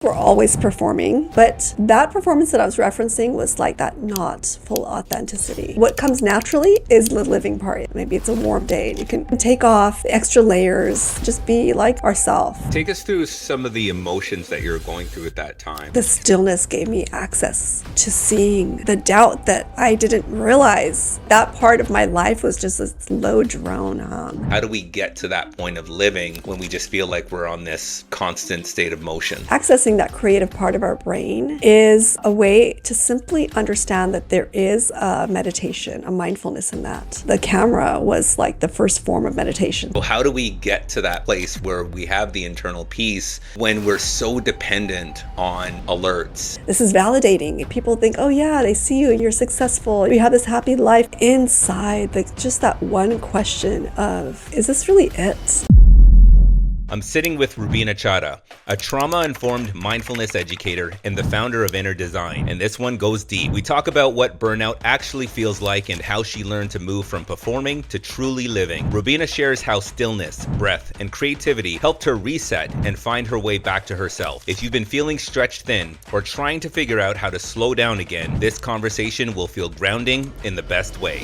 we're always performing, but that performance that I was referencing was like that not full authenticity. What comes naturally is the living part. Maybe it's a warm day and you can take off the extra layers, just be like ourselves. Take us through some of the emotions that you're going through at that time. The stillness gave me access to seeing the doubt that I didn't realize. That part of my life was just a low drone hum. How do we get to that point of living when we just feel like we're on this constant state of motion? Accessing that creative part of our brain is a way to simply understand that there is a meditation, a mindfulness in that. The camera was like the first form of meditation. So how do we get to that place where we have the internal peace when we're so dependent on alerts? This is validating. People think, oh yeah, they see you, you're successful, you have this happy life. Inside, just that one question of, is this really it? I'm sitting with Rubina Chadha, a trauma-informed mindfulness educator and the founder of Inner Design, and this one goes deep. We talk about what burnout actually feels like and how she learned to move from performing to truly living. Rubina shares how stillness, breath, and creativity helped her reset and find her way back to herself. If you've been feeling stretched thin or trying to figure out how to slow down again, this conversation will feel grounding in the best way.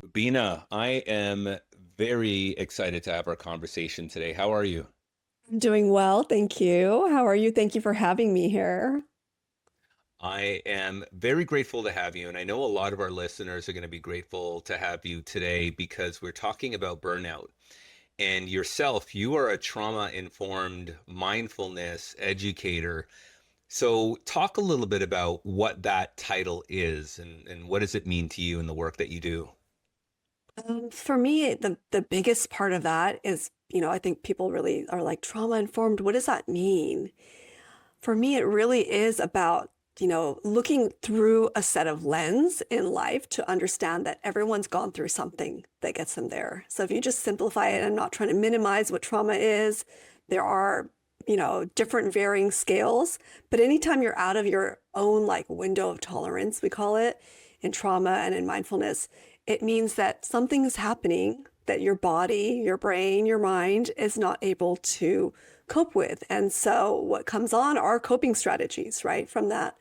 Rubina, I am very excited to have our conversation today. How are you? I'm doing well, thank you. How are you? Thank you for having me here. I am very grateful to have you, and I know a lot of our listeners are going to be grateful to have you today because we're talking about burnout. And yourself, you are a trauma-informed mindfulness educator. So talk a little bit about what that title is and what does it mean to you in the work that you do? For me, the biggest part of that is, I think people really are like trauma informed. What does that mean? For me, it really is about, looking through a set of lens in life to understand that everyone's gone through something that gets them there. So if you just simplify it, I'm not trying to minimize what trauma is. There are, different varying scales, but anytime you're out of your own like window of tolerance, we call it, in trauma and in mindfulness, it means that something is happening that your body, your brain, your mind is not able to cope with. And so what comes on are coping strategies, right, from that.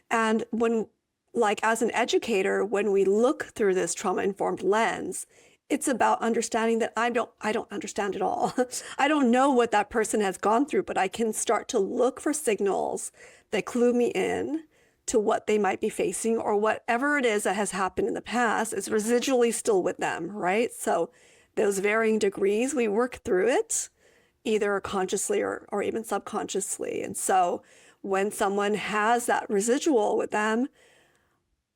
And when, like as an educator, when we look through this trauma-informed lens, it's about understanding that I don't understand it all. I don't know what that person has gone through, but I can start to look for signals that clue me in to what they might be facing, or whatever it is that has happened in the past is residually still with them, right? So those varying degrees, we work through it either consciously or even subconsciously. And so when someone has that residual with them,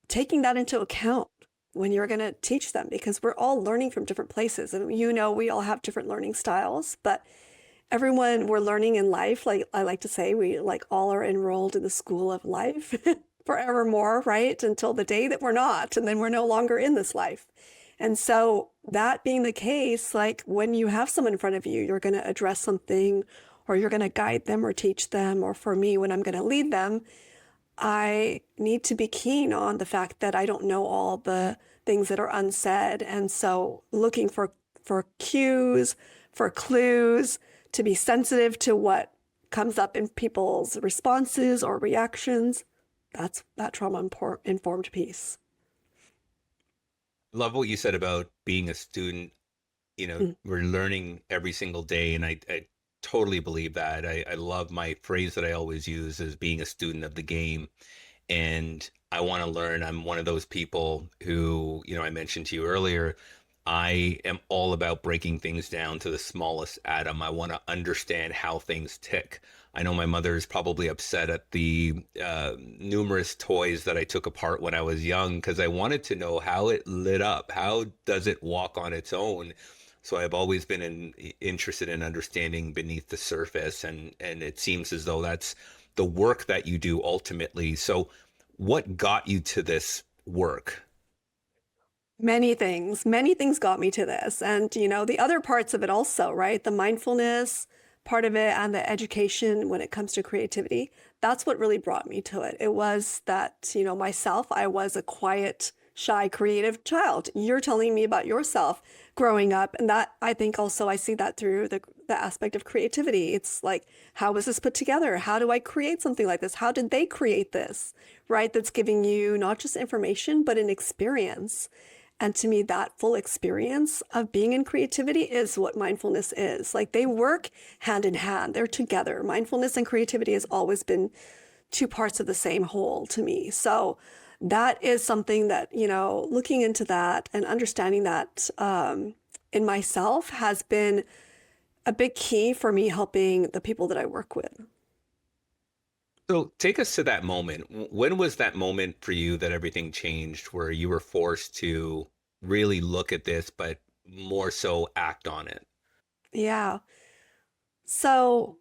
taking that into account when you're going to teach them, because we're all learning from different places. And we all have different learning styles, but everyone, we're learning in life. Like I like to say, we like all are enrolled in the school of life forevermore, right? Until the day that we're not, and then we're no longer in this life. And so that being the case, like when you have someone in front of you, you're going to address something, or you're going to guide them or teach them. Or for me, when I'm going to lead them, I need to be keen on the fact that I don't know all the things that are unsaid. And so looking for cues, for clues, to be sensitive to what comes up in people's responses or reactions. That's that trauma-informed piece. Love what you said about being a student. Mm. We're learning every single day, and I totally believe that. I love my phrase that I always use is being a student of the game. And I want to learn. I'm one of those people who, I mentioned to you earlier, I am all about breaking things down to the smallest atom. I want to understand how things tick. I know my mother is probably upset at the numerous toys that I took apart when I was young because I wanted to know how it lit up. How does it walk on its own? So I've always been interested in understanding beneath the surface, and it seems as though that's the work that you do ultimately. So what got you to this work? Many things got me to this. And, the other parts of it also, right? The mindfulness part of it and the education when it comes to creativity, that's what really brought me to it. It was that, myself, I was a quiet, shy, creative child. You're telling me about yourself growing up. And that, I think also I see that through the aspect of creativity. It's like, how was this put together? How do I create something like this? How did they create this? Right? That's giving you not just information, but an experience. And to me, that full experience of being in creativity is what mindfulness is. Like they work hand in hand, they're together. Mindfulness and creativity has always been two parts of the same whole to me. So that is something that, looking into that and understanding that in myself has been a big key for me helping the people that I work with. So take us to that moment. When was that moment for you that everything changed, where you were forced to really look at this, but more so act on it? Yeah. So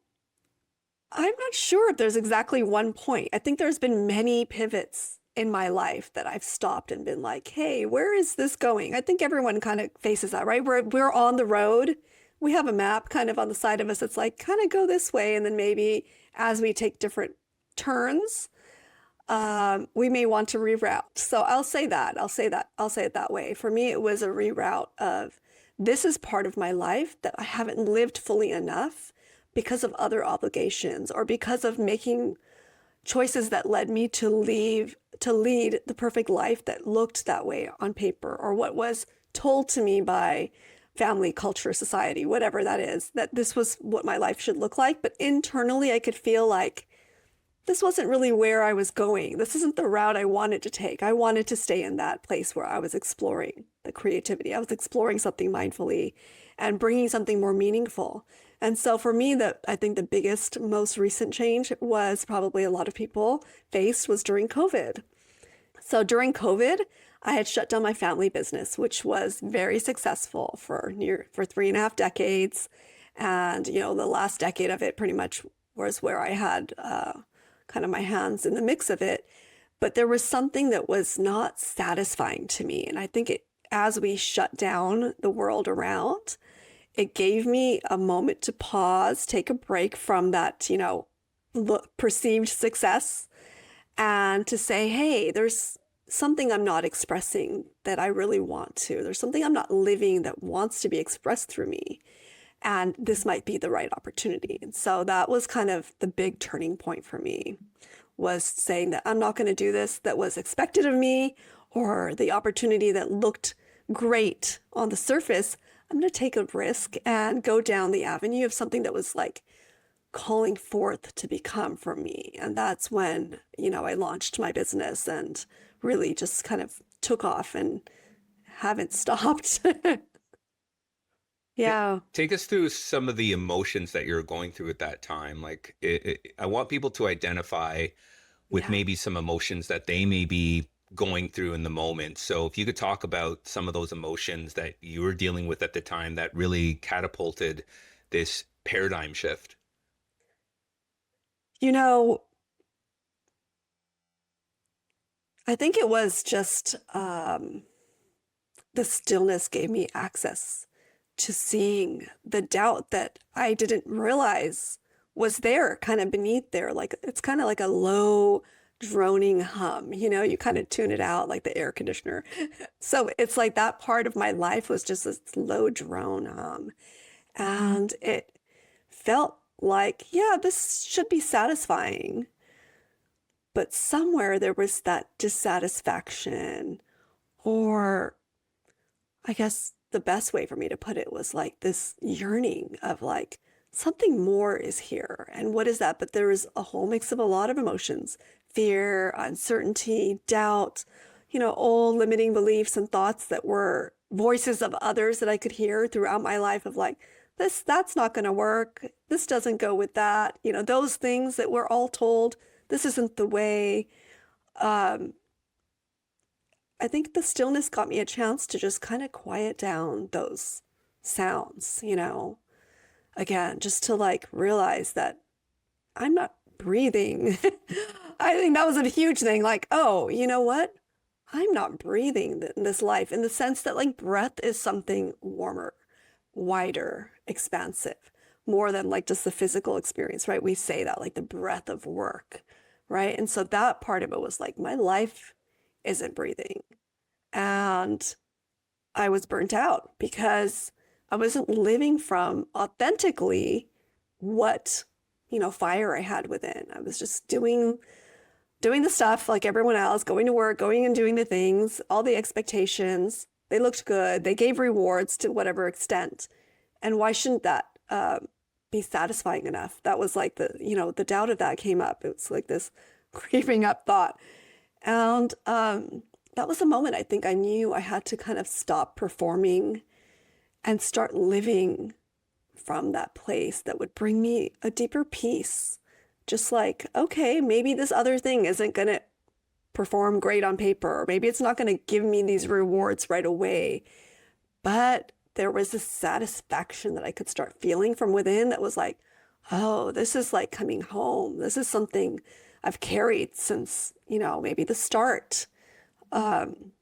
I'm not sure if there's exactly one point. I think there's been many pivots in my life that I've stopped and been like, hey, where is this going? I think everyone kind of faces that, right? We're on the road. We have a map kind of on the side of us that's like, kind of go this way. And then maybe as we take different turns, we may want to reroute. So I'll say that. I'll say it that way. For me, it was a reroute of this is part of my life that I haven't lived fully enough because of other obligations or because of making choices that led me to lead the perfect life that looked that way on paper or what was told to me by family, culture, society, whatever that is, that this was what my life should look like. But internally, I could feel like this wasn't really where I was going. This isn't the route I wanted to take. I wanted to stay in that place where I was exploring the creativity. I was exploring something mindfully and bringing something more meaningful. And so for me, I think the biggest, most recent change was probably a lot of people faced was during COVID. So during COVID, I had shut down my family business, which was very successful for 3.5 decades. And, the last decade of it pretty much was where I had kind of my hands in the mix of it. But there was something that was not satisfying to me. And I think as we shut down the world around, it gave me a moment to pause, take a break from that, perceived success and to say, hey, there's something I'm not expressing that I really want to. There's something I'm not living that wants to be expressed through me. And this might be the right opportunity. And so that was kind of the big turning point for me, was saying that I'm not going to do this that was expected of me or the opportunity that looked great on the surface. I'm going to take a risk and go down the avenue of something that was like calling forth to become for me. And that's when, I launched my business and really just kind of took off and haven't stopped. Ta- Yeah. Take us through some of the emotions that you're going through at that time. Like, I want people to identify with Yeah. maybe some emotions that they may be going through in the moment. So, if you could talk about some of those emotions that you were dealing with at the time that really catapulted this paradigm shift. You know, I think it was just the stillness gave me access to seeing the doubt that I didn't realize was there, kind of beneath there. Like it's kind of like a low droning hum, you kind of tune it out like the air conditioner. So it's like that part of my life was just this low drone hum. And it felt like, yeah, this should be satisfying. But somewhere there was that dissatisfaction, or I guess the best way for me to put it was like this yearning of like something more is here. And what is that? But there was a whole mix of a lot of emotions: fear, uncertainty, doubt, old limiting beliefs and thoughts that were voices of others that I could hear throughout my life of like, that's not going to work. This doesn't go with that. Those things that we're all told, this isn't the way. Um, I think the stillness got me a chance to just kind of quiet down those sounds, again, just to like realize that I'm not breathing. I think that was a huge thing. Like, oh, you know what? I'm not breathing in this life in the sense that like breath is something warmer, wider, expansive, more than like just the physical experience, right? We say that like the breath of work, right? And so that part of it was like my life isn't breathing. And I was burnt out because I wasn't living from authentically what, fire I had within. I was just doing the stuff like everyone else, going to work, going and doing the things, all the expectations. They looked good. They gave rewards to whatever extent. And why shouldn't that be satisfying enough? That was like the doubt of that came up. It was like this creeping up thought. And that was the moment I think I knew I had to kind of stop performing and start living from that place that would bring me a deeper peace. Just like, okay, maybe this other thing isn't going to perform great on paper, or maybe it's not going to give me these rewards right away. But there was this satisfaction that I could start feeling from within that was like, oh, this is like coming home. This is something I've carried since, maybe the start. Um,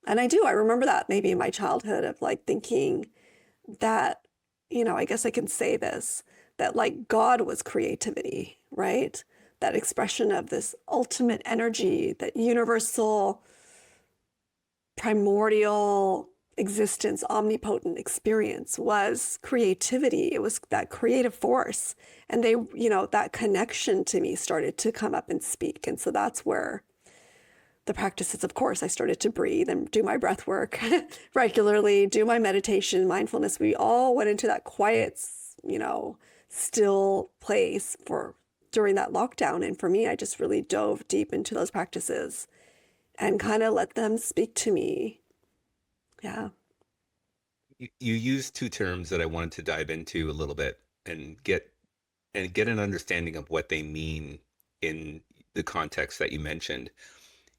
and I remember that maybe in my childhood of like thinking that, I guess I can say this, that like God was creativity, right? That expression of this ultimate energy, that universal, primordial existence, omnipotent experience was creativity. It was that creative force. And that connection to me started to come up and speak. And so that's where the practices, of course, I started to breathe and do my breath work regularly, do my meditation, mindfulness. We all went into that quiet, still place during that lockdown. And for me, I just really dove deep into those practices and kind of let them speak to me. Yeah. You used two terms that I wanted to dive into a little bit and get an understanding of what they mean in the context that you mentioned.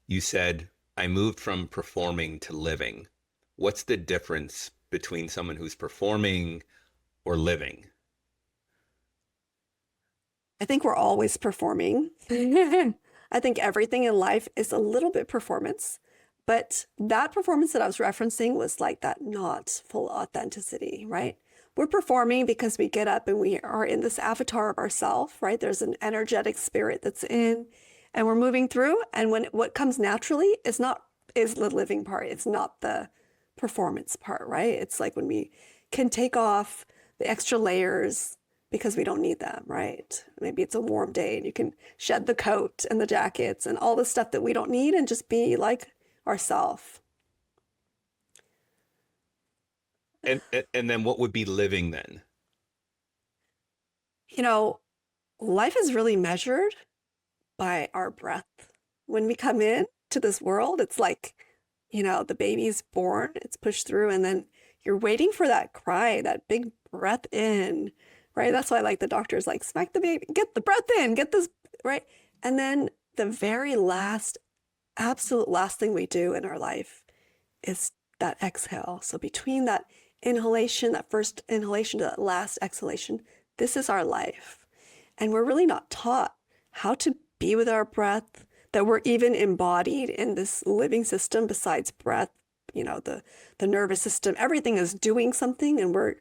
You said, I moved from performing to living. What's the difference between someone who's performing or living? I think we're always performing. I think everything in life is a little bit performance, but that performance that I was referencing was like that not full authenticity, right? We're performing because we get up and we are in this avatar of ourself, right? There's an energetic spirit that's in, and we're moving through. And what comes naturally is the living part. It's not the performance part, right? It's like when we can take off the extra layers because we don't need them, right? Maybe it's a warm day and you can shed the coat and the jackets and all the stuff that we don't need and just be like ourself. And then what would be living then? You know, life is really measured by our breath. When we come in to this world, it's like, the baby's born, it's pushed through, and then you're waiting for that cry, that big breath in, right? That's why like the doctor's like, smack the baby, get the breath in, get this, right? And then the very last, absolute last thing we do in our life is that exhale. So between that inhalation, that first inhalation to that last exhalation, this is our life. And we're really not taught how to be with our breath, that we're even embodied in this living system besides breath, the nervous system, everything is doing something, and we're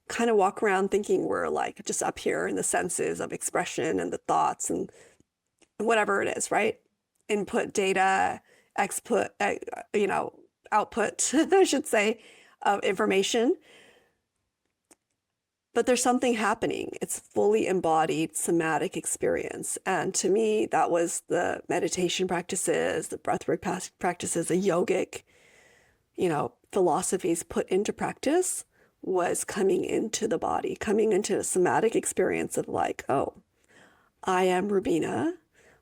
kind of walk around thinking we're like just up here in the senses of expression and the thoughts and whatever it is, right? Input data, exput, output, I should say, of information. But there's something happening. It's fully embodied somatic experience. And to me, that was the meditation practices, the breathwork practices, the yogic, philosophies put into practice was coming into the body, coming into a somatic experience of like, oh, I am Rubina,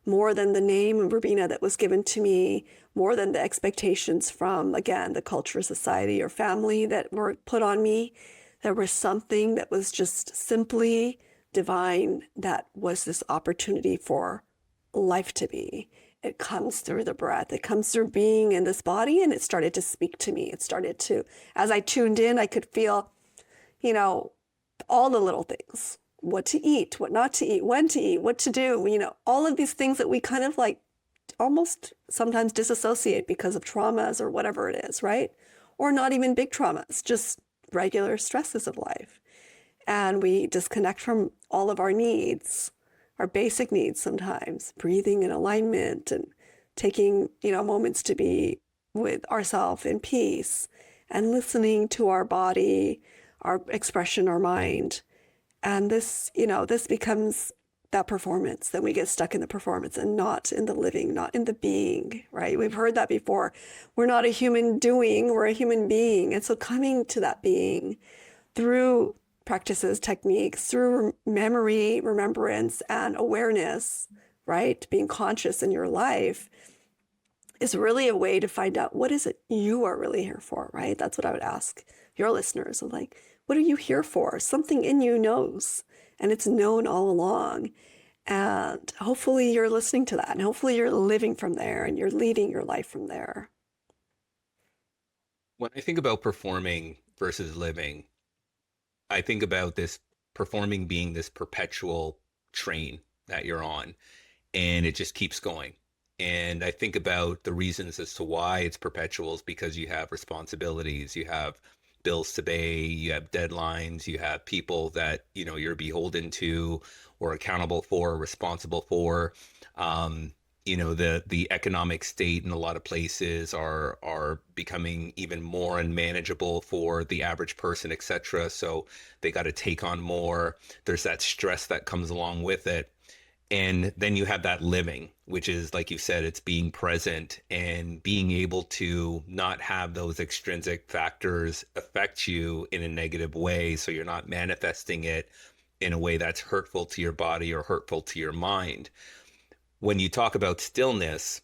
more than the name of Rubina that was given to me, more than the expectations from, again, the culture, society, or family that were put on me. There was something that was just simply divine that was this opportunity for life to be. It comes through the breath. It comes through being in this body, and it started to speak to me. It started to, as I tuned in, I could feel, all the little things, what to eat, what not to eat, when to eat, what to do, all of these things that we kind of like almost sometimes disassociate because of traumas or whatever it is, right? Or not even big traumas, just regular stresses of life. And we disconnect from all of our needs, our basic needs sometimes, breathing in alignment and taking, moments to be with ourselves in peace and listening to our body, our expression, our mind. And this, this becomes that performance. Then we get stuck in the performance and not in the living, not in the being, right? We've heard that before. We're not a human doing, we're a human being. And so coming to that being through practices, techniques, through memory, remembrance, and awareness, right? Being conscious in your life is really a way to find out what is it you are really here for, right? That's what I would ask your listeners. I'm like, what are you here for? Something in you knows, and it's known all along. And hopefully you're listening to that, and hopefully you're living from there and you're leading your life from there. When I think about performing versus living, I think about this performing being this perpetual train that you're on, and it just keeps going. And I think about the reasons as to why it's perpetual is because you have responsibilities, you have bills to pay, you have deadlines, you have people that, you're beholden to or accountable for, responsible for. Um, the economic state in a lot of places are becoming even more unmanageable for the average person, etc. So they got to take on more. There's that stress that comes along with it. And then you have that living, which is, like you said, it's being present and being able to not have those extrinsic factors affect you in a negative way. So you're not manifesting it in a way that's hurtful to your body or hurtful to your mind. When you talk about stillness,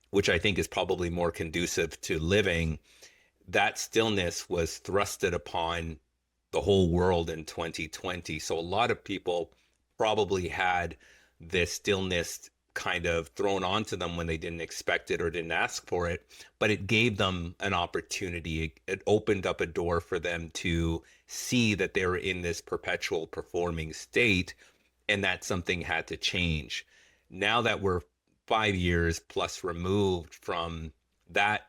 which I think is probably more conducive to living, that stillness was thrusted upon the whole world in 2020. So a lot of people probably had this stillness kind of thrown onto them when they didn't expect it or didn't ask for it, but it gave them an opportunity. It opened up a door for them to see that they were in this perpetual performing state and that something had to change. Now that we're 5 years plus removed from that,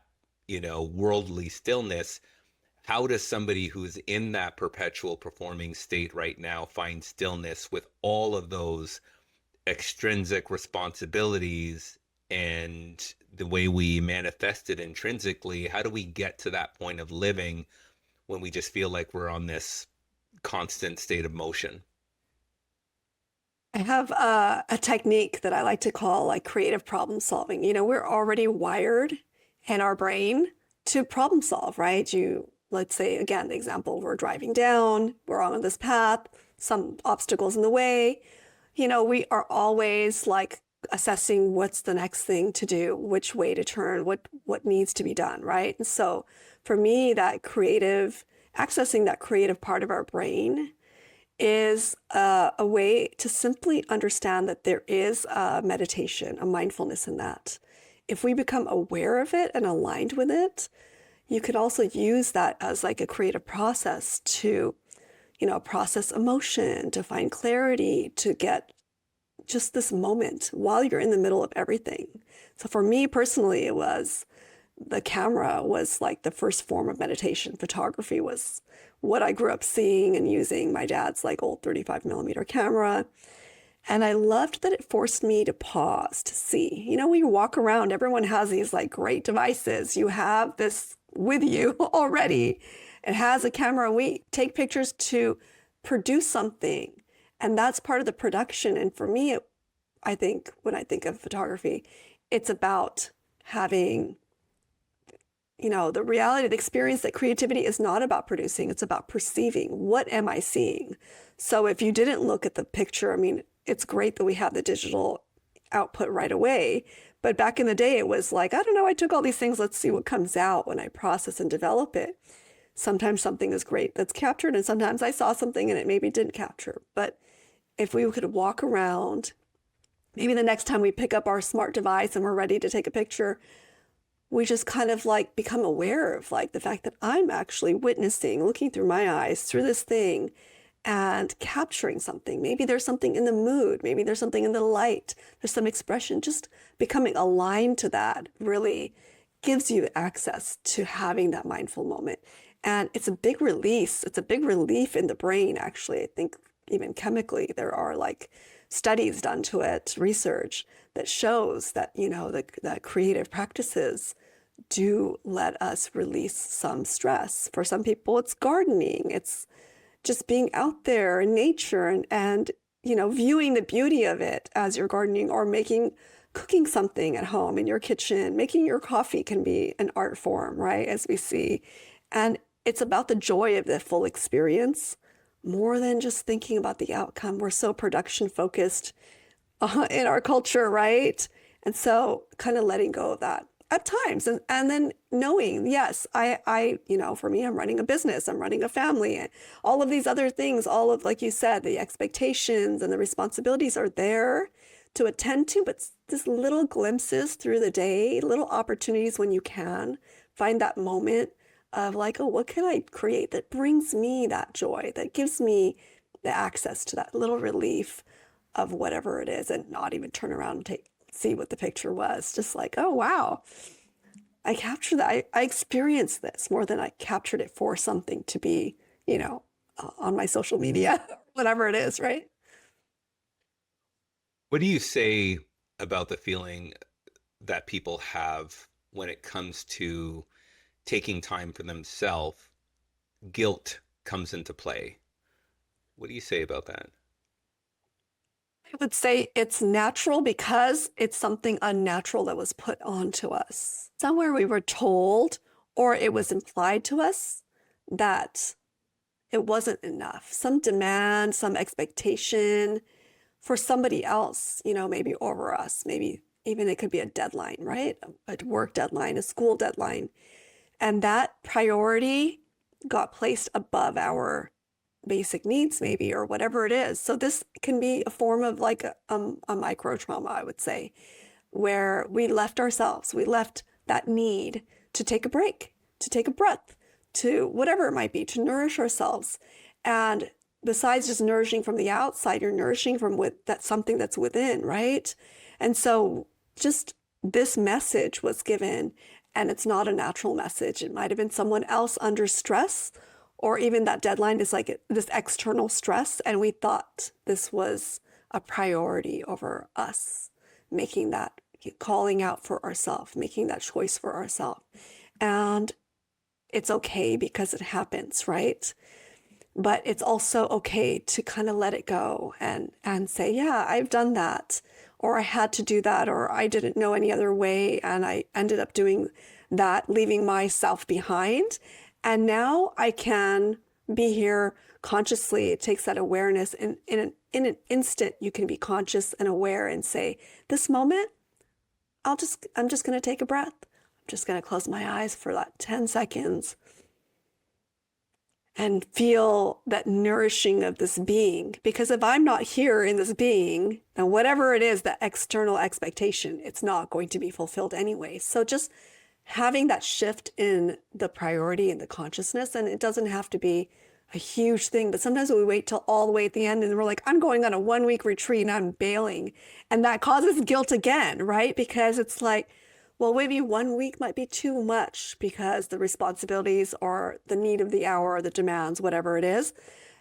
worldly stillness, how does somebody who's in that perpetual performing state right now find stillness with all of those extrinsic responsibilities and the way we manifest it intrinsically? How do we get to that point of living when we just feel like we're on this constant state of motion? I have a technique that I like to call like creative problem solving. We're already wired in our brain to problem solve, right? Let's say, again, the example, we're driving down, we're on this path, some obstacles in the way. We are always like assessing what's the next thing to do, which way to turn, what needs to be done, right? And so for me, accessing that creative part of our brain is a way to simply understand that there is a meditation, a mindfulness in that. If we become aware of it and aligned with it, you could also use that as like a creative process to, process emotion, to find clarity, to get just this moment while you're in the middle of everything. So for me personally, the camera was like the first form of meditation. Photography was what I grew up seeing and using, my dad's like old 35 millimeter camera. And I loved that it forced me to pause to see. We walk around, everyone has these like great devices. You have this with you already. It has a camera. We take pictures to produce something. And that's part of the production. And for me, I think when I think of photography, it's about having, the reality, the experience that creativity is not about producing. It's about perceiving. What am I seeing? So if you didn't look at the picture, I mean, it's great that we have the digital output right away. But back in the day, it was like, I don't know, I took all these things. Let's see what comes out when I process and develop it. Sometimes something is great that's captured, and sometimes I saw something and it maybe didn't capture. But if we could walk around, maybe the next time we pick up our smart device and we're ready to take a picture, we just kind of like become aware of like the fact that I'm actually witnessing, looking through my eyes through this thing and capturing something. Maybe there's something in the mood. Maybe there's something in the light. There's some expression. Just becoming aligned to that really gives you access to having that mindful moment. And it's a big release. It's a big relief in the brain, actually. I think even chemically, there are like studies done to it, research that shows that, that creative practices do let us release some stress. For some people, it's gardening. It's just being out there in nature and viewing the beauty of it as you're gardening or cooking something at home in your kitchen. Making your coffee can be an art form, right? As we see. And it's about the joy of the full experience more than just thinking about the outcome. We're so production focused in our culture, right? And so kind of letting go of that at times and then knowing, yes, for me, I'm running a business, I'm running a family, and all of these other things, all of, like you said, the expectations and the responsibilities are there to attend to, but just little glimpses through the day, little opportunities when you can find that moment of like, oh, what can I create that brings me that joy, that gives me the access to that little relief of whatever it is, and not even turn around and see what the picture was. Just like, oh, wow, I captured that. I experienced this more than I captured it for something to be, on my social media, whatever it is, right? What do you say about the feeling that people have when it comes to taking time for themselves? Guilt comes into play. What do you say about that? I would say it's natural because it's something unnatural that was put onto us. Somewhere we were told, or it was implied to us, that it wasn't enough. Some demand, some expectation for somebody else, maybe over us, maybe even it could be a deadline, right? A work deadline, a school deadline. And that priority got placed above our basic needs, maybe, or whatever it is. So this can be a form of like a micro trauma, I would say, where we left that need to take a break, to take a breath, to whatever it might be, to nourish ourselves. And besides just nourishing from the outside, you're nourishing from that something that's within, right? And so just this message was given, and it's not a natural message. It might have been someone else under stress, or even that deadline is like this external stress, and we thought this was a priority over us making that, calling out for ourselves, making that choice for ourselves. And it's okay because it happens, right? But it's also okay to kind of let it go and say, yeah, I've done that, or I had to do that, or I didn't know any other way, and I ended up doing that, leaving myself behind. And now I can be here consciously. It takes that awareness. In an instant, you can be conscious and aware and say, this moment, I'm just going to take a breath. I'm just going to close my eyes for that 10 seconds and feel that nourishing of this being. Because if I'm not here in this being, then whatever it is, that external expectation, it's not going to be fulfilled anyway. So just having that shift in the priority and the consciousness, and it doesn't have to be a huge thing, but sometimes we wait till all the way at the end and we're like, I'm going on a 1 week retreat and I'm bailing. And that causes guilt again, right? Because it's like, well, maybe 1 week might be too much because the responsibilities or the need of the hour or the demands, whatever it is,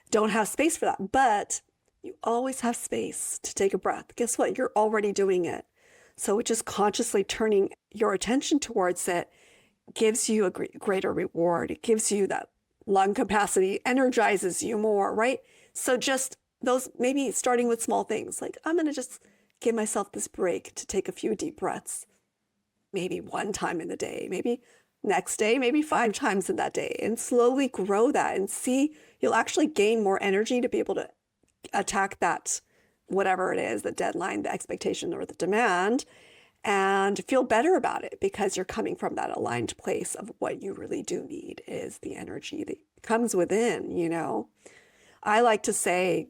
don't have space for that. But you always have space to take a breath. Guess what? You're already doing it. So just consciously turning your attention towards it gives you a greater reward. It gives you that lung capacity, energizes you more, right? So just those, maybe starting with small things, like I'm going to just give myself this break to take a few deep breaths, maybe one time in the day, maybe next day, maybe 5 times in that day, and slowly grow that and see you'll actually gain more energy to be able to attack that, whatever it is, the deadline, the expectation, or the demand, and feel better about it because you're coming from that aligned place of what you really do need is the energy that comes within. I like to say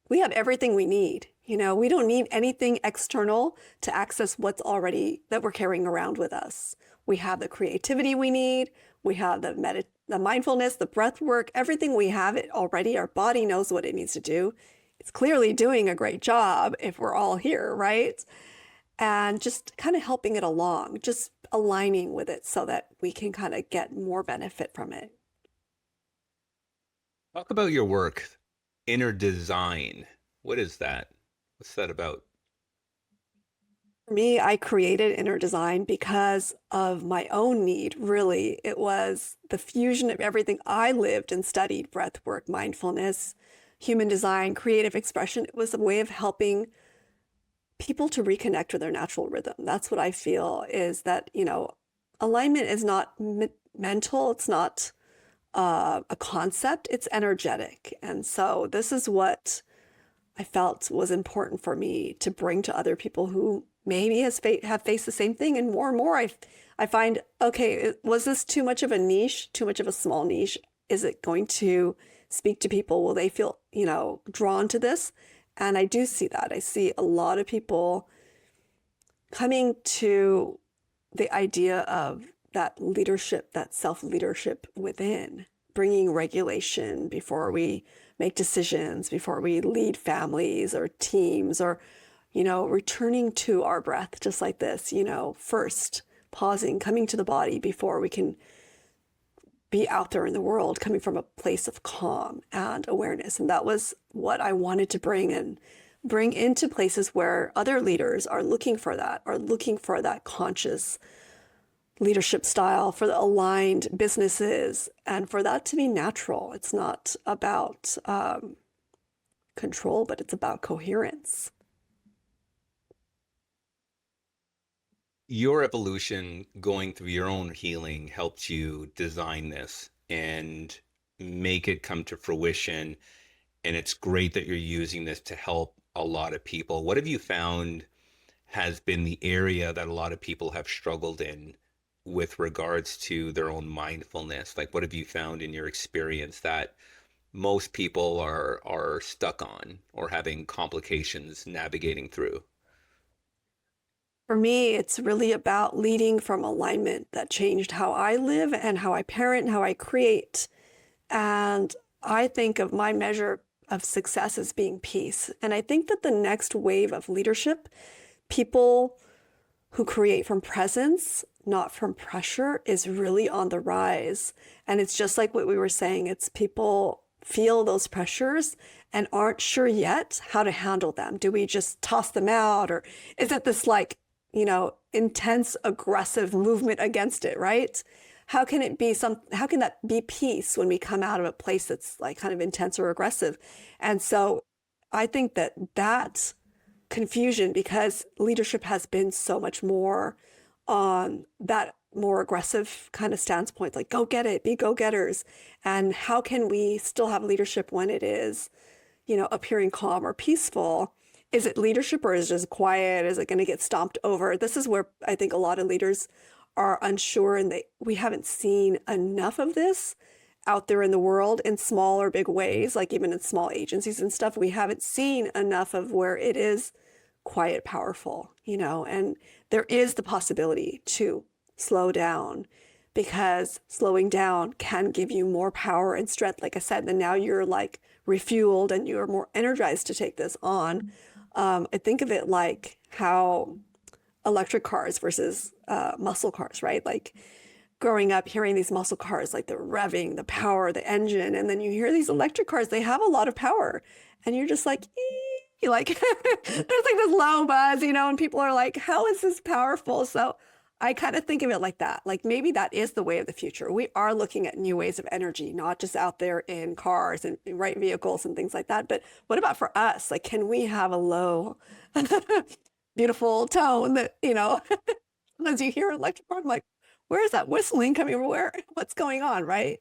we have everything we need. We don't need anything external to access what's already that we're carrying around with us. We have the creativity we need. We have the mindfulness, the breath work, everything we have it already. Our body knows what it needs to do. It's clearly doing a great job if we're all here, right? And just kind of helping it along, just aligning with it so that we can kind of get more benefit from it. Talk about your work, inner design. What is that? What's that about? For me, I created inner design because of my own need, really. It was the fusion of everything I lived and studied: breathwork, mindfulness, human design, creative expression. It was a way of helping people to reconnect with their natural rhythm. That's what I feel is that, alignment is not mental, it's not a concept, it's energetic. And so this is what I felt was important for me to bring to other people who maybe have faced the same thing. And more, I find, okay, was this too much of a niche, too much of a small niche? Is it going to speak to people? Will they feel, drawn to this? And I do see that. I see a lot of people coming to the idea of that leadership, that self-leadership within, bringing regulation before we make decisions, before we lead families or teams, or, returning to our breath, just like this, first pausing, coming to the body before we can be out there in the world, coming from a place of calm and awareness. And that was what I wanted to bring into places where other leaders are looking for that conscious leadership style, for the aligned businesses, and for that to be natural. It's not about control, but it's about coherence. Your evolution going through your own healing helped you design this and make it come to fruition. And it's great that you're using this to help a lot of people. What have you found has been the area that a lot of people have struggled in with regards to their own mindfulness? Like, what have you found in your experience that most people are stuck on or having complications navigating through? For me, it's really about leading from alignment that changed how I live and how I parent and how I create. And I think of my measure of success as being peace. And I think that the next wave of leadership, people who create from presence, not from pressure, is really on the rise. And it's just like what we were saying, it's people feel those pressures and aren't sure yet how to handle them. Do we just toss them out, or is it this like, intense aggressive movement against it, right? How can that be peace when we come out of a place that's like kind of intense or aggressive? And so I think that confusion, because leadership has been so much more on that more aggressive kind of standpoint, like go get it, be go-getters. And how can we still have leadership when it is, appearing calm or peaceful? Is it leadership, or is it just quiet? Is it going to get stomped over? This is where I think a lot of leaders are unsure, and we haven't seen enough of this out there in the world in small or big ways, like even in small agencies and stuff. We haven't seen enough of where it is quiet, powerful, and there is the possibility to slow down, because slowing down can give you more power and strength, like I said, then now you're like refueled and you're more energized to take this on. I think of it like how electric cars versus muscle cars, right? Like growing up hearing these muscle cars, like the revving, the power, the engine, and then you hear these electric cars, they have a lot of power, and you're just like, like there's like this low buzz, and people are like, how is this powerful? So I kind of think of it like that. Like maybe that is the way of the future. We are looking at new ways of energy, not just out there in cars and right vehicles and things like that. But what about for us? Like, can we have a low, beautiful tone that, as you hear electric car, I'm like, where is that whistling coming from? What's going on, right?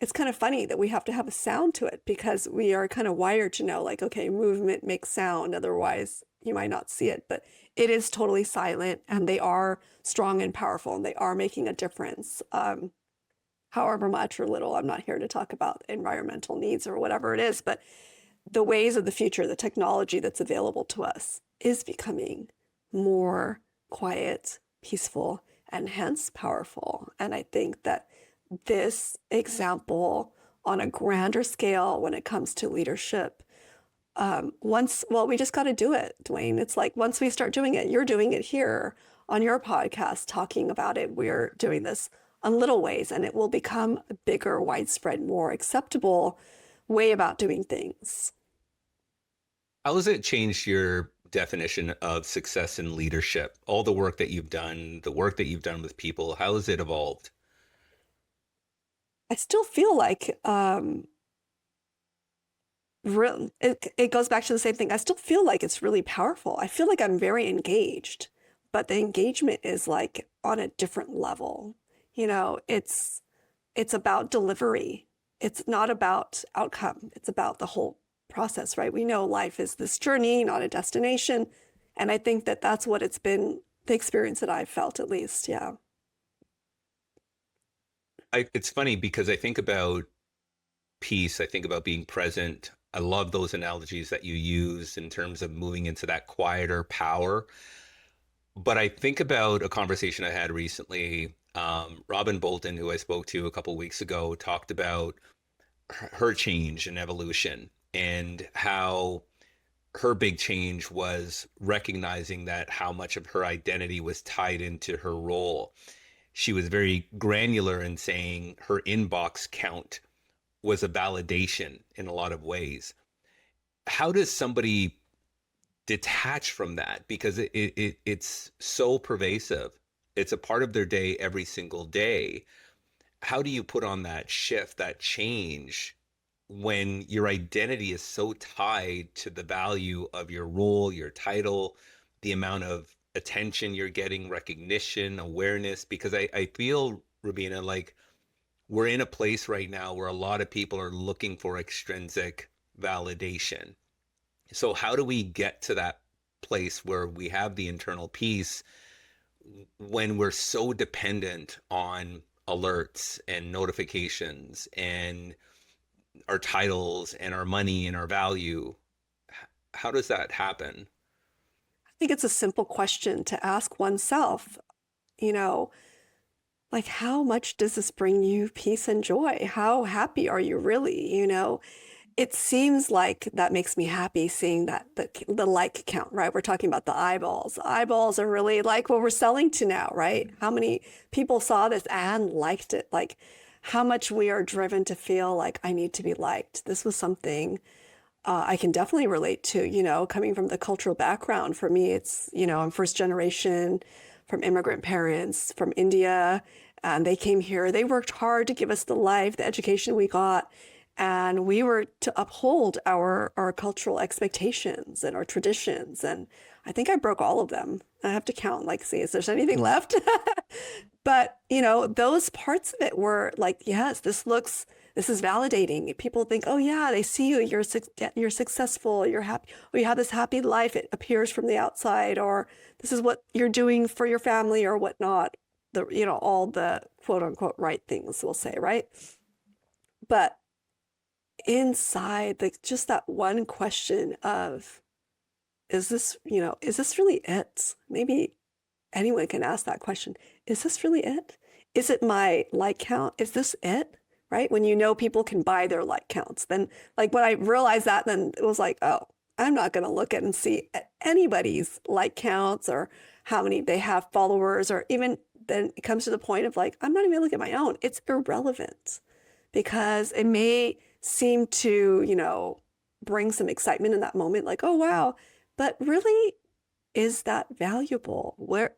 It's kind of funny that we have to have a sound to it, because we are kind of wired to know, like, okay, movement makes sound. Otherwise, you might not see it, but it is totally silent, and they are strong and powerful, and they are making a difference. However much or little, I'm not here to talk about environmental needs or whatever it is, but the ways of the future, the technology that's available to us is becoming more quiet, peaceful, and hence powerful. And I think that this example on a grander scale when it comes to leadership, we just got to do it, Dwayne. It's like once we start doing it, you're doing it here on your podcast, talking about it. We're doing this on little ways, and it will become a bigger, widespread, more acceptable way about doing things. How has it changed your definition of success in leadership? All the work that you've done, the work that you've done with people, how has it evolved? I still feel like it goes back to the same thing. I still feel like it's really powerful. I feel like I'm very engaged, but the engagement is like on a different level. It's about delivery. It's not about outcome. It's about the whole process, right? We know life is this journey, not a destination. And I think that that's what it's been, the experience that I've felt at least. Yeah. It's funny because I think about peace, I think about being present. I love those analogies that you use in terms of moving into that quieter power. But I think about a conversation I had recently. Robin Bolton, who I spoke to a couple of weeks ago, talked about her change and evolution and how her big change was recognizing that how much of her identity was tied into her role. She was very granular in saying her inbox count was a validation in a lot of ways. How does somebody detach from that? Because it's so pervasive. It's a part of their day every single day. How do you put on that shift, that change, when your identity is so tied to the value of your role, your title, the amount of attention you're getting, recognition, awareness? Because I feel, Rubina, like we're in a place right now where a lot of people are looking for extrinsic validation. So, how do we get to that place where we have the internal peace when we're so dependent on alerts and notifications and our titles and our money and our value? How does that happen? I think it's a simple question to ask oneself, you know, like how much does this bring you peace and joy? How happy are you really? It seems like that makes me happy seeing that the like count, right? We're talking about the eyeballs. Eyeballs are really like what we're selling to now, right? How many people saw this and liked it? Like how much we are driven to feel like I need to be liked. This was something I can definitely relate to, coming from the cultural background. For me, it's, I'm first generation from immigrant parents from India, and they came here. They worked hard to give us the life, the education we got, and we were to uphold our cultural expectations and our traditions. And I think I broke all of them. I have to count, like, see, is there's anything left? But, those parts of it were like, yes, this is validating. People think, oh yeah, they see you, you're successful, you're happy, or you have this happy life. It appears from the outside, or this is what you're doing for your family or whatnot. All the quote unquote right things we'll say, right? But inside, like just that one question of, is this really it? Maybe anyone can ask that question. Is this really it? Is it my like count? Is this it? Right? When people can buy their like counts, then like when I realized that, then it was like, oh, I'm not going to look at and see anybody's like counts or how many they have followers, or even then it comes to the point of like, I'm not even going to look at my own. It's irrelevant because it may seem to, bring some excitement in that moment, like, oh, wow. But really, is that valuable? Where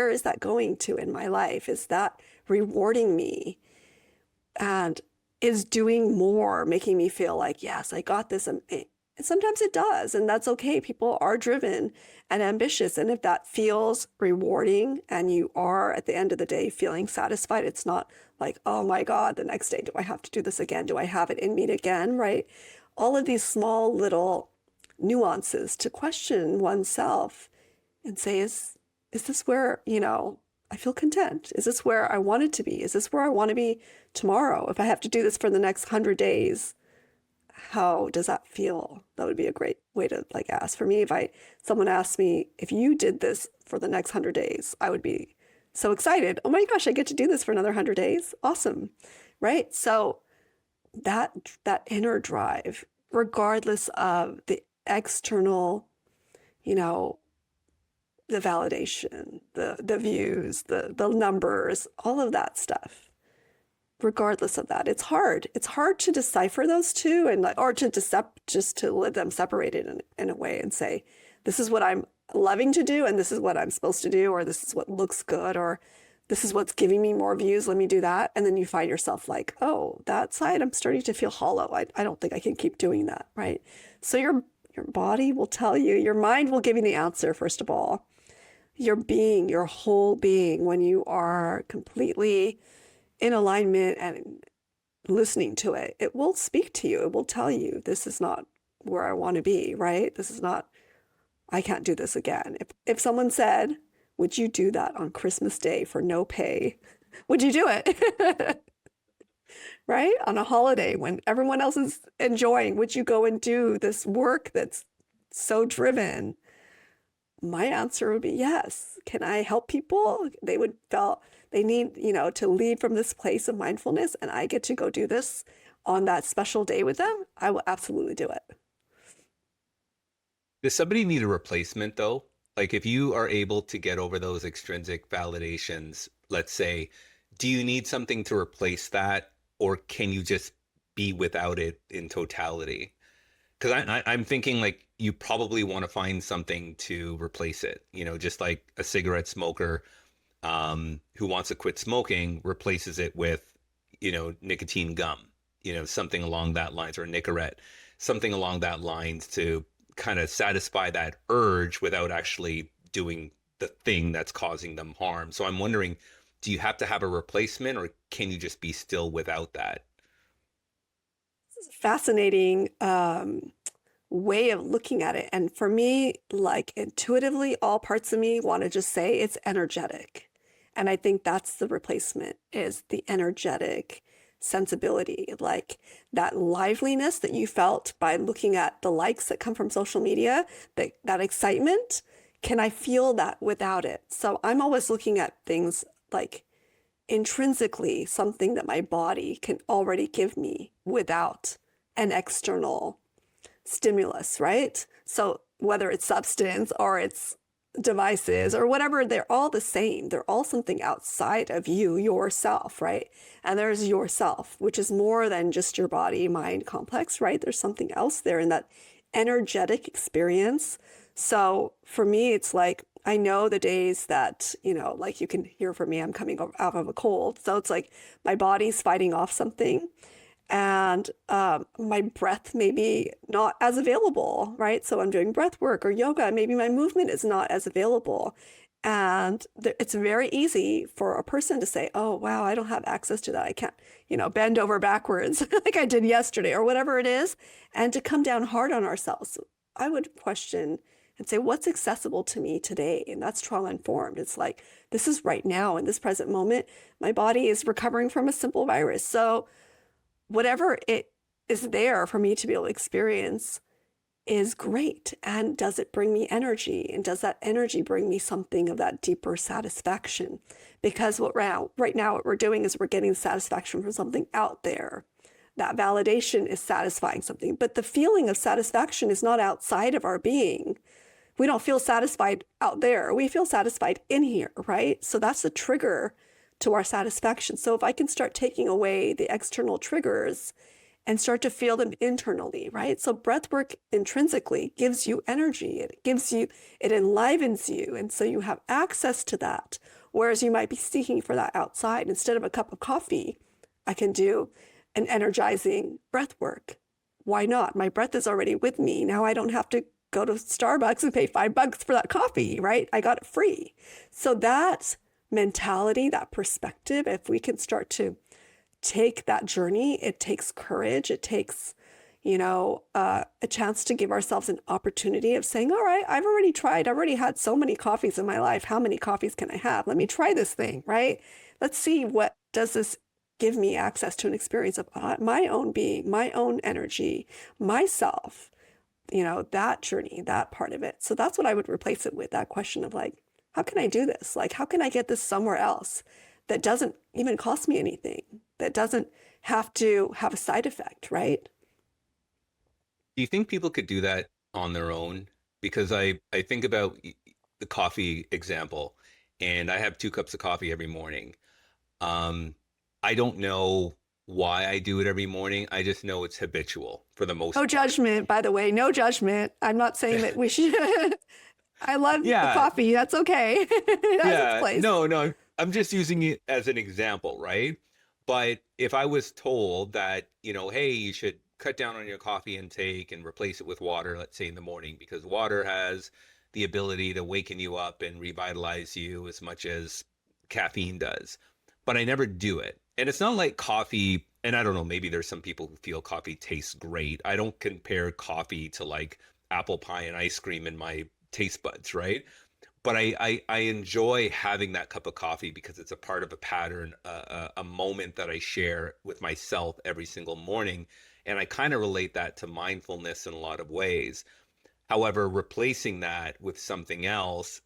is that going to in my life? Is that rewarding me? And is doing more making me feel like, yes, I got this? And sometimes it does, and that's okay. People are driven and ambitious. And if that feels rewarding and you are at the end of the day feeling satisfied, it's not like, oh my God, the next day, do I have to do this again? Do I have it in me again? Right? All of these small little nuances to question oneself and say, is this where, I feel content? Is this where I wanted to be? Is this where I want to be tomorrow? If I have to do this for the next 100 days, how does that feel? That would be a great way to like ask. For me, if someone asked me, if you did this for the next 100 days, I would be so excited. Oh my gosh, I get to do this for another 100 days. Awesome. Right? So that inner drive, regardless of the external, you know, the validation, the views, the numbers, all of that stuff. Regardless of that, it's hard. It's hard to decipher those two, and or to just to live them separated in a way and say, this is what I'm loving to do, and this is what I'm supposed to do, or this is what looks good, or this is what's giving me more views. Let me do that. And then you find yourself like, oh, that side, I'm starting to feel hollow. I don't think I can keep doing that. Right. So your body will tell you, your mind will give you the answer, first of all. Your being, your whole being, when you are completely in alignment and listening to it, it will speak to you. It will tell you, this is not where I want to be, right? This is not, I can't do this again. If someone said, would you do that on Christmas Day for no pay? Would you do it? Right? On a holiday when everyone else is enjoying, would you go and do this work that's so driven? My answer would be yes. Can I help people? They would feel they need, to lead from this place of mindfulness, and I get to go do this on that special day with them. I will absolutely do it. Does somebody need a replacement though? Like if you are able to get over those extrinsic validations, let's say, do you need something to replace that, or can you just be without it in totality? Because I'm thinking like you probably want to find something to replace it. Just like a cigarette smoker who wants to quit smoking replaces it with, nicotine gum, something along that lines, or a Nicorette, something along that lines to kind of satisfy that urge without actually doing the thing that's causing them harm. So I'm wondering, do you have to have a replacement, or can you just be still without that? This is a fascinating way of looking at it. And for me, like intuitively, all parts of me want to just say it's energetic. And I think that's the replacement, is the energetic sensibility, like that liveliness that you felt by looking at the likes that come from social media, that excitement. Can I feel that without it? So I'm always looking at things like intrinsically something that my body can already give me without an external stimulus, right? So whether it's substance or it's devices or whatever, they're all the same. They're all something outside of you, yourself, right? And there's yourself, which is more than just your body mind complex, right? There's something else there in that energetic experience. So for me, it's like, I know the days that, like you can hear from me, I'm coming out of a cold. So it's like my body's fighting off something, and my breath may be not as available, right? So I'm doing breath work or yoga, maybe my movement is not as available. And it's very easy for a person to say, oh, wow, I don't have access to that. I can't, bend over backwards like I did yesterday or whatever it is, and to come down hard on ourselves. I would question and say, what's accessible to me today? And that's trauma informed. It's like, this is right now in this present moment. My body is recovering from a simple virus. So whatever it is there for me to be able to experience is great. And does it bring me energy? And does that energy bring me something of that deeper satisfaction? Because right now, what we're doing is we're getting satisfaction from something out there. That validation is satisfying something, but the feeling of satisfaction is not outside of our being. We don't feel satisfied out there. We feel satisfied in here, right? So that's the trigger to our satisfaction. So if I can start taking away the external triggers and start to feel them internally, right? So breath work intrinsically gives you energy. It enlivens you. And so you have access to that. Whereas you might be seeking for that outside. Instead of a cup of coffee, I can do an energizing breath work. Why not? My breath is already with me. Now I don't have to go to Starbucks and pay $5 for that coffee, right? I got it free. So that mentality, that perspective, if we can start to take that journey, it takes courage. It takes, a chance to give ourselves an opportunity of saying, all right, I've already tried. I've already had so many coffees in my life. How many coffees can I have? Let me try this thing, right? Let's see, what does this give me access to an experience of my own being, my own energy, myself, that journey, that part of it. So that's what I would replace it with, that question of like, how can I do this? Like, how can I get this somewhere else that doesn't even cost me anything, that doesn't have to have a side effect, right? Do you think people could do that on their own? Because I think about the coffee example, and I have 2 cups of coffee every morning. Um, I don't know. why I do it every morning. I just know it's habitual for the No most part. judgment, by the way, no judgment. I'm not saying that we should. I love the Yeah, coffee. That's okay. It has its yeah. place. No. I'm just using it as an example, right? But if I was told that, hey, you should cut down on your coffee intake and replace it with water, let's say in the morning, because water has the ability to waken you up and revitalize you as much as caffeine does. But I never do it. And it's not like coffee, and I don't know, maybe there's some people who feel coffee tastes great. I don't compare coffee to like apple pie and ice cream in my taste buds, right? But I enjoy having that cup of coffee because it's a part of a pattern, a moment that I share with myself every single morning. And I kind of relate that to mindfulness in a lot of ways. However, replacing that with something else,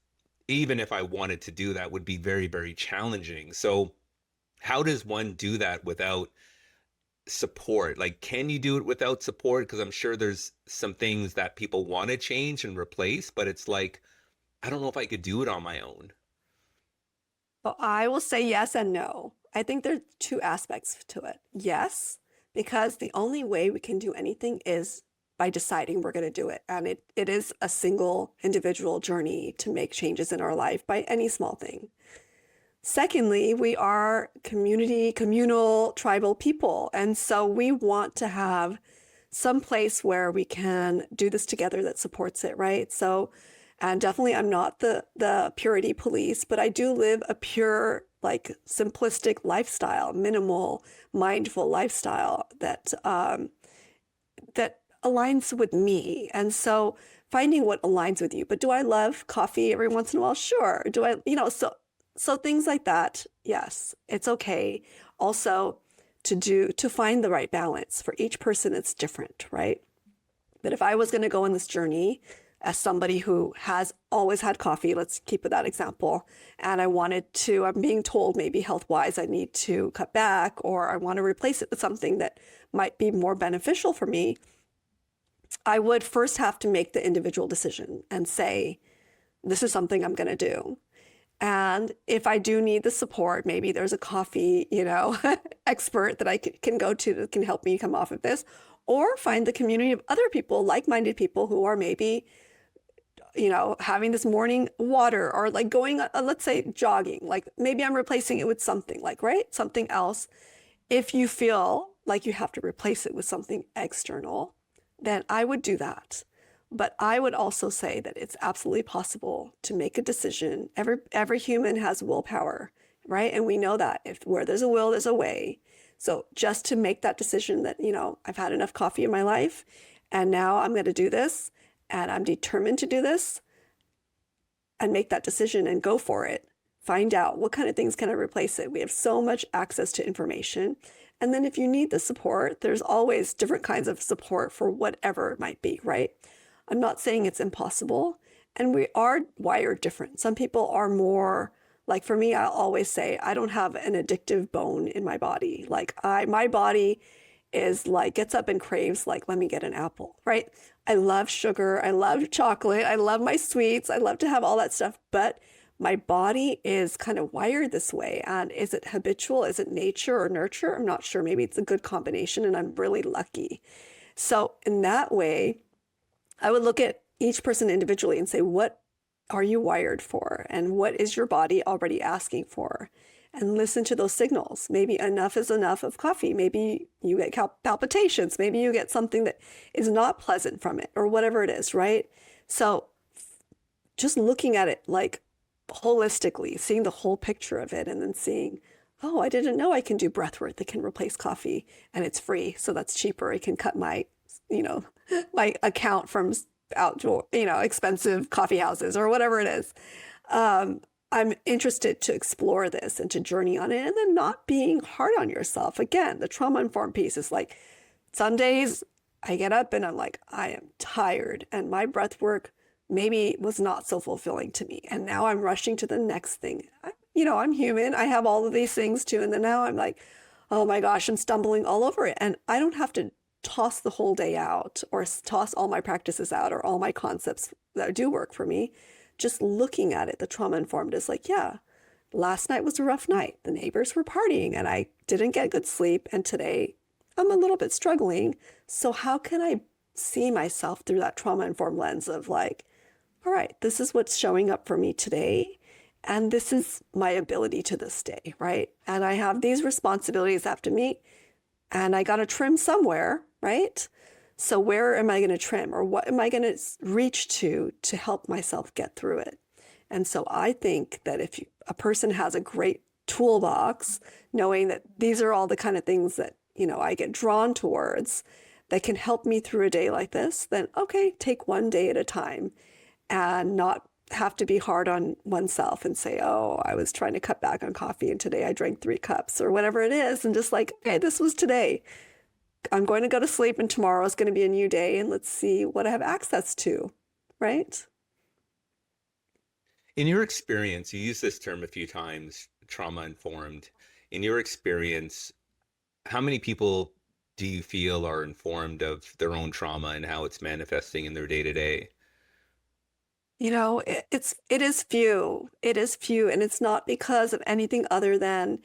even if I wanted to do that, would be very, very challenging. So, how does one do that without support? Like, can you do it without support? Because I'm sure there's some things that people want to change and replace, but it's like, I don't know if I could do it on my own. Well, I will say yes and no. I think there's two aspects to it. Yes, because the only way we can do anything is by deciding we're going to do it. And it is a single individual journey to make changes in our life by any small thing. Secondly, we are community, communal, tribal people. And so we want to have some place where we can do this together that supports it, right? So, and definitely I'm not the purity police, but I do live a pure, like simplistic lifestyle, minimal, mindful lifestyle that aligns with me. And so finding what aligns with you. But do I love coffee every once in a while? Sure. Do I, so things like that, yes, it's okay. Also, to find the right balance for each person, it's different, right? But if I was going to go on this journey as somebody who has always had coffee, let's keep with that example, and I'm being told maybe health wise, I need to cut back or I want to replace it with something that might be more beneficial for me, I would first have to make the individual decision and say, this is something I'm going to do. And if I do need the support, maybe there's a coffee, expert that I can go to that can help me come off of this, or find the community of other people, like-minded people who are maybe, having this morning water or like going, let's say jogging, like maybe I'm replacing it with something like, right? Something else. If you feel like you have to replace it with something external, then I would do that. But I would also say that it's absolutely possible to make a decision. Every human has willpower, right? And we know that if where there's a will, there's a way. So just to make that decision that, I've had enough coffee in my life and now I'm going to do this and I'm determined to do this and make that decision and go for it. Find out what kind of things can I replace it. We have so much access to information. And then if you need the support, there's always different kinds of support for whatever it might be, right? I'm not saying it's impossible, and we are wired different. Some people are more, like for me, I'll always say I don't have an addictive bone in my body. Like my body is like gets up and craves like, let me get an apple, right? I love sugar, I love chocolate, I love my sweets, I love to have all that stuff, but my body is kind of wired this way. And is it habitual? Is it nature or nurture? I'm not sure. Maybe it's a good combination and I'm really lucky. So in that way, I would look at each person individually and say, what are you wired for? And what is your body already asking for? And listen to those signals. Maybe enough is enough of coffee. Maybe you get palpitations. Maybe you get something that is not pleasant from it or whatever it is, right? So just looking at it like holistically, seeing the whole picture of it and then seeing, oh, I didn't know I can do breathwork that can replace coffee and it's free. So that's cheaper. It can cut my, you know, my account from outdoor, expensive coffee houses or whatever it is. I'm interested to explore this and to journey on it and then not being hard on yourself. Again, the trauma informed piece is like some days I get up and I'm like, I am tired and my breath work maybe was not so fulfilling to me. And now I'm rushing to the next thing. I'm human. I have all of these things too. And then now I'm like, oh my gosh, I'm stumbling all over it. And I don't have to toss the whole day out or toss all my practices out or all my concepts that do work for me. Just looking at it, the trauma informed is like, yeah, last night was a rough night. The neighbors were partying and I didn't get good sleep. And today I'm a little bit struggling. So, how can I see myself through that trauma informed lens of like, all right, this is what's showing up for me today. And this is my ability to this day, right? And I have these responsibilities I have to meet, and I got to trim somewhere, right? So, where am I going to trim, or what am I going to reach to help myself get through it? And so I think that if a person has a great toolbox, knowing that these are all the kind of things that, I get drawn towards that can help me through a day like this, then okay, take one day at a time and not have to be hard on oneself and say, oh, I was trying to cut back on coffee and today I drank 3 cups or whatever it is. And just like, okay, this was today. I'm going to go to sleep and tomorrow is going to be a new day and let's see what I have access to, right? In your experience, you use this term a few times, trauma informed. In your experience, how many people do you feel are informed of their own trauma and how it's manifesting in their day to day? It is few. It is few, and it's not because of anything other than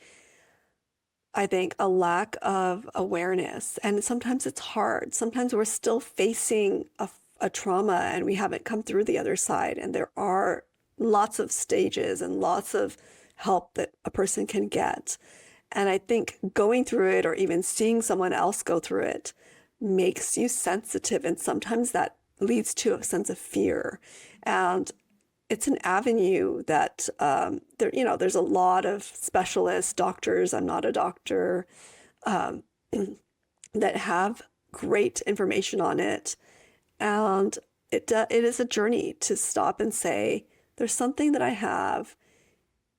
I think a lack of awareness. And sometimes it's hard. Sometimes we're still facing a trauma and we haven't come through the other side. And there are lots of stages and lots of help that a person can get. And I think going through it or even seeing someone else go through it makes you sensitive. And sometimes that leads to a sense of fear. And it's an avenue that there's a lot of specialists, doctors. I'm not a doctor, um, that have great information on it, and it is a journey to stop and say, there's something that I have.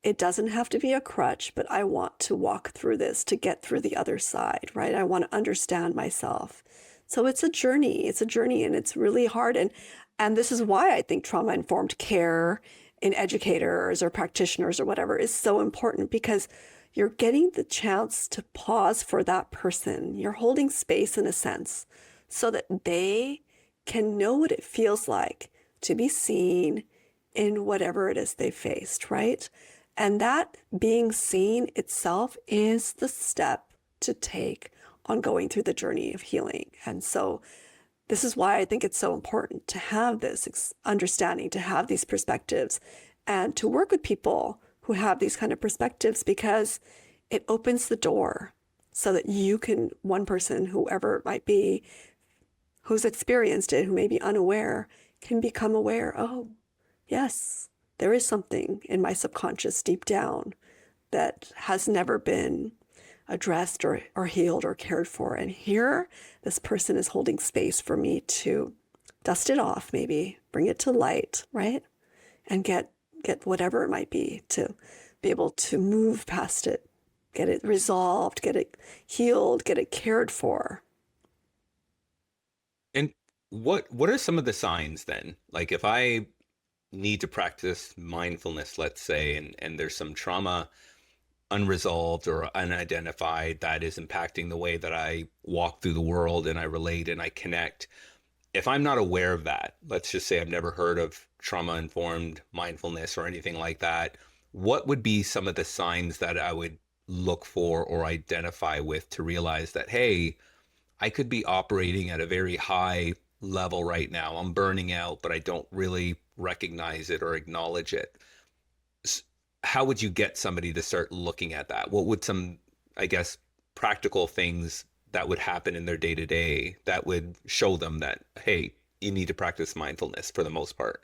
It doesn't have to be a crutch, but I want to walk through this to get through the other side, right? I want to understand myself. So it's a journey. It's a journey, and it's really hard. And this is why I think trauma-informed care in educators or practitioners or whatever is so important, because you're getting the chance to pause for that person. You're holding space in a sense so that they can know what it feels like to be seen in whatever it is they faced, right? And that being seen itself is the step to take on going through the journey of healing. And so this is why I think it's so important to have this understanding, to have these perspectives, and to work with people who have these kind of perspectives, because it opens the door so that you can, one person, whoever it might be, who's experienced it, who may be unaware, can become aware, oh, yes, there is something in my subconscious deep down that has never been addressed or healed or cared for. And here, this person is holding space for me to dust it off, maybe bring it to light, right? And get whatever it might be, to be able to move past it, get it resolved, get it healed, get it cared for. And what are some of the signs then? Like if I need to practice mindfulness, let's say, and there's some trauma unresolved or unidentified that is impacting the way that I walk through the world and I relate and I connect. If I'm not aware of that, let's just say I've never heard of trauma informed mindfulness or anything like that, what would be some of the signs that I would look for or identify with to realize that, hey, I could be operating at a very high level right now. I'm burning out, but I don't really recognize it or acknowledge it. How would you get somebody to start looking at that? What would some, I guess, practical things that would happen in their day to day that would show them that, hey, you need to practice mindfulness for the most part?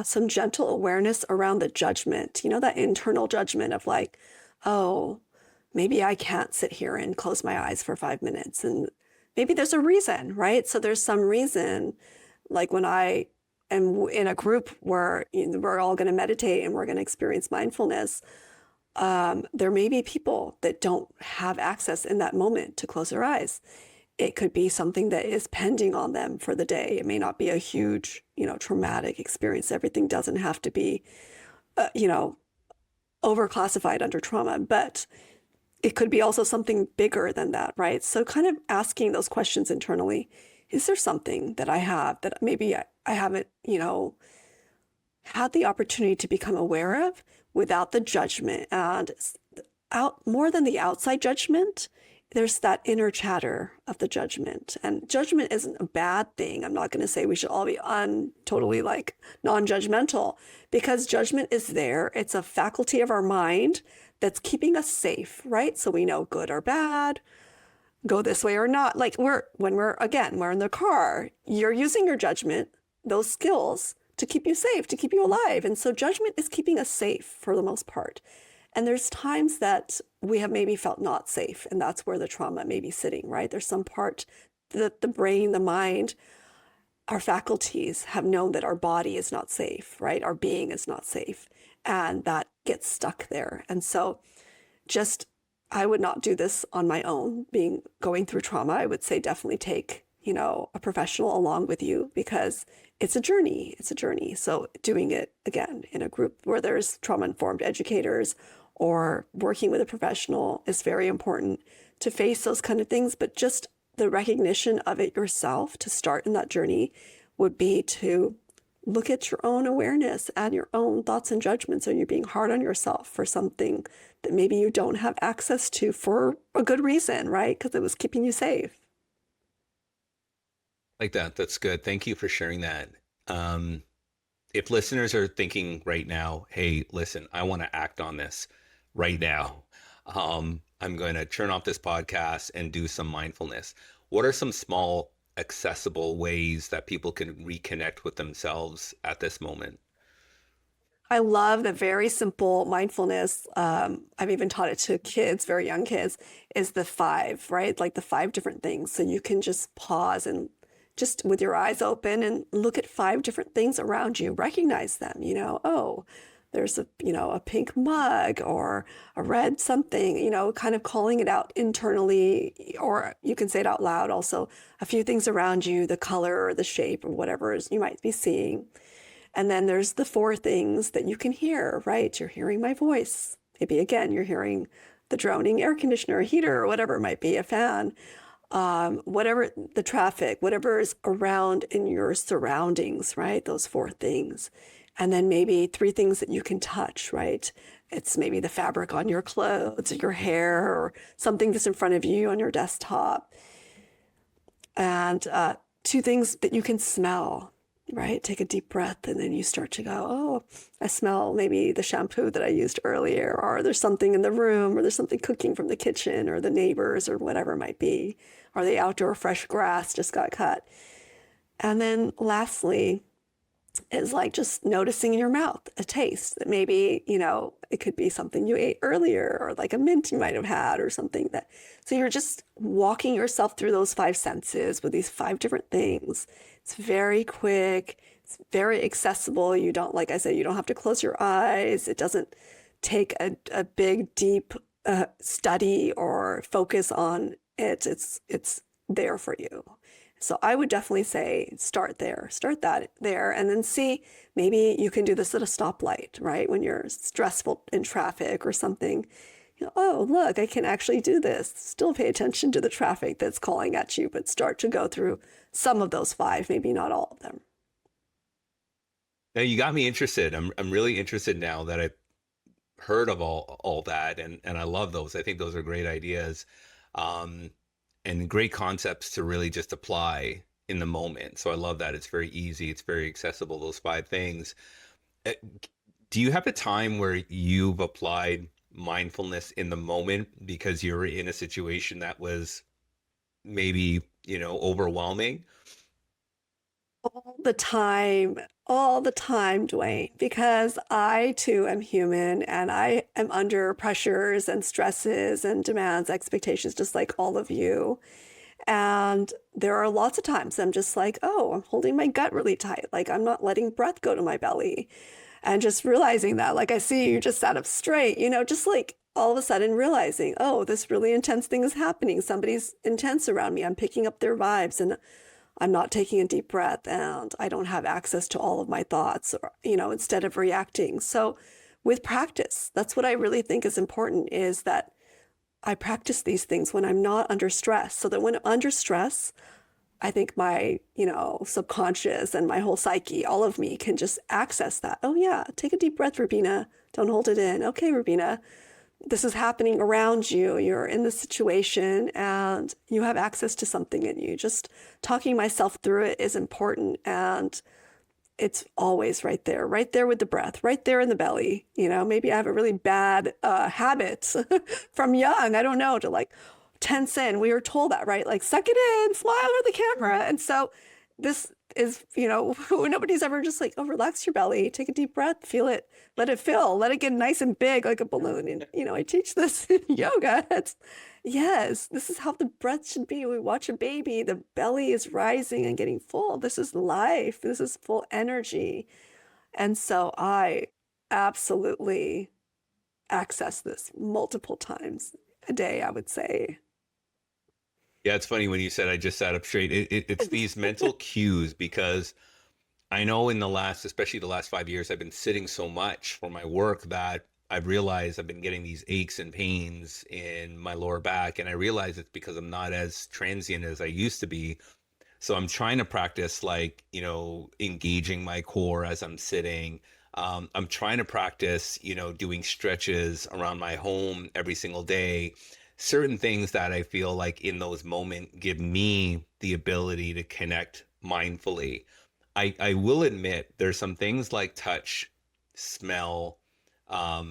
Some gentle awareness around the judgment, that internal judgment of like, oh, maybe I can't sit here and close my eyes for 5 minutes. And maybe there's a reason, right? So there's some reason, like when I am in a group where we're all going to meditate and we're going to experience mindfulness, there may be people that don't have access in that moment to close their eyes. It could be something that is pending on them for the day. It may not be a huge, traumatic experience. Everything doesn't have to be, overclassified under trauma, but it could be also something bigger than that, right? So kind of asking those questions internally. Is there something that I have that maybe I haven't, had the opportunity to become aware of? without the judgment. And out more than the outside judgment, there's that inner chatter of the judgment. And judgment isn't a bad thing. I'm not going to say we should all be totally like non-judgmental, because judgment is there. It's a faculty of our mind that's keeping us safe, right? So we know good or bad, go this way or not. Like when we're in the car, you're using your judgment, those skills, to keep you safe, to keep you alive. And so judgment is keeping us safe for the most part. And there's times that we have maybe felt not safe, and that's where the trauma may be sitting, right? There's some part that the brain, the mind, our faculties have known that our body is not safe, right? Our being is not safe. And that gets stuck there. And so just, I would not do this on my own, going through trauma. I would say definitely take, a professional along with you, because it's a journey. It's a journey. So doing it again in a group where there's trauma-informed educators or working with a professional is very important to face those kind of things. But just the recognition of it yourself to start in that journey would be to look at your own awareness and your own thoughts and judgments. Are you being hard on yourself for something that maybe you don't have access to for a good reason, right? Because it was keeping you safe. Like that. That's good. Thank you for sharing that. Um, if listeners are thinking right now, hey, listen, I want to act on this right now. I'm going to turn off this podcast and do some mindfulness. What are some small, accessible ways that people can reconnect with themselves at this moment? I love the very simple mindfulness. I've even taught it to kids, very young kids, is the five, right? Like the five different things. So you can just pause and just with your eyes open and look at five different things around you, recognize them, oh, there's a pink mug or a red something, kind of calling it out internally, or you can say it out loud also, a few things around you, the color or the shape or whatever you might be seeing. And then there's the four things that you can hear, right? You're hearing my voice. Maybe again, you're hearing the droning air conditioner, heater, or whatever it might be, a fan, whatever the traffic, whatever is around in your surroundings, right? Those four things. And then maybe three things that you can touch, right? It's maybe the fabric on your clothes, or your hair, or something that's in front of you on your desktop. And two things that you can smell, right? Take a deep breath and then you start to go, oh, I smell maybe the shampoo that I used earlier, or there's something in the room, or there's something cooking from the kitchen, or the neighbors, or whatever it might be, or the outdoor fresh grass just got cut. And then lastly is like just noticing in your mouth a taste that maybe, it could be something you ate earlier, or like a mint you might have had, or something so you're just walking yourself through those five senses with these five different things. It's very quick. It's very accessible. You don't, like I said, you don't have to close your eyes. It doesn't take a big, deep study or focus on it. It's there for you. So I would definitely say start that there, and then see, maybe you can do this at a stoplight, right? When you're stressful in traffic or something, oh, look, I can actually do this. Still pay attention to the traffic that's calling at you, but start to go through some of those five, maybe not all of them. Now you got me interested. I'm really interested now that I've heard of all that, and I love those. I think those are great ideas. Um, and great concepts to really just apply in the moment. So I love that. It's very easy. It's very accessible, those five things. Uh, Do you have a time where you've applied mindfulness in the moment because you're in a situation that was maybe, overwhelming? All the time, Dwayne, because I too am human and I am under pressures and stresses and demands, expectations, just like all of you. And there are lots of times I'm just like, oh, I'm holding my gut really tight. Like I'm not letting breath go to my belly. And just realizing that, like I see you just sat up straight, just like all of a sudden realizing, oh, this really intense thing is happening. Somebody's intense around me. I'm picking up their vibes and I'm not taking a deep breath and I don't have access to all of my thoughts, or, instead of reacting. So with practice, that's what I really think is important, is that I practice these things when I'm not under stress, so that when I'm under stress, I think my, subconscious and my whole psyche, all of me can just access that. Oh yeah, take a deep breath, Rubina. Don't hold it in. Okay, Rubina, this is happening around you. You're in this situation and you have access to something in you. Just talking myself through it is important. And it's always right there with the breath, right there in the belly. You know, maybe I have a really bad habit from young. I don't know, to like tense in. We were told that, right? Like, suck it in, smile at the camera. And so this is, nobody's ever just like, oh, relax your belly, take a deep breath, feel it, let it fill, let it get nice and big like a balloon. And, I teach this in yoga. It's, yes, this is how the breath should be. We watch a baby, the belly is rising and getting full. This is life, this is full energy. And so I absolutely access this multiple times a day, I would say. Yeah, it's funny when you said I just sat up straight. It's these mental cues because I know in the last, especially the last 5 years, I've been sitting so much for my work that I've realized I've been getting these aches and pains in my lower back. And I realize it's because I'm not as transient as I used to be. So I'm trying to practice like, engaging my core as I'm sitting. I'm trying to practice, doing stretches around my home every single day. Certain things that I feel like in those moments give me the ability to connect mindfully. I will admit there's some things like touch, smell,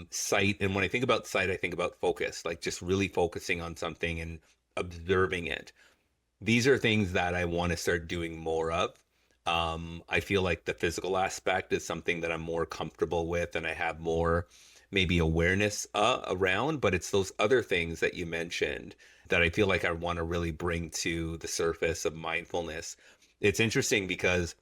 sight. And when I think about sight, I think about focus, like just really focusing on something and observing it. These are things that I want to start doing more of. I feel like the physical aspect is something that I'm more comfortable with and I have more maybe awareness around, but it's those other things that you mentioned that I feel like I want to really bring to the surface of mindfulness. It's interesting because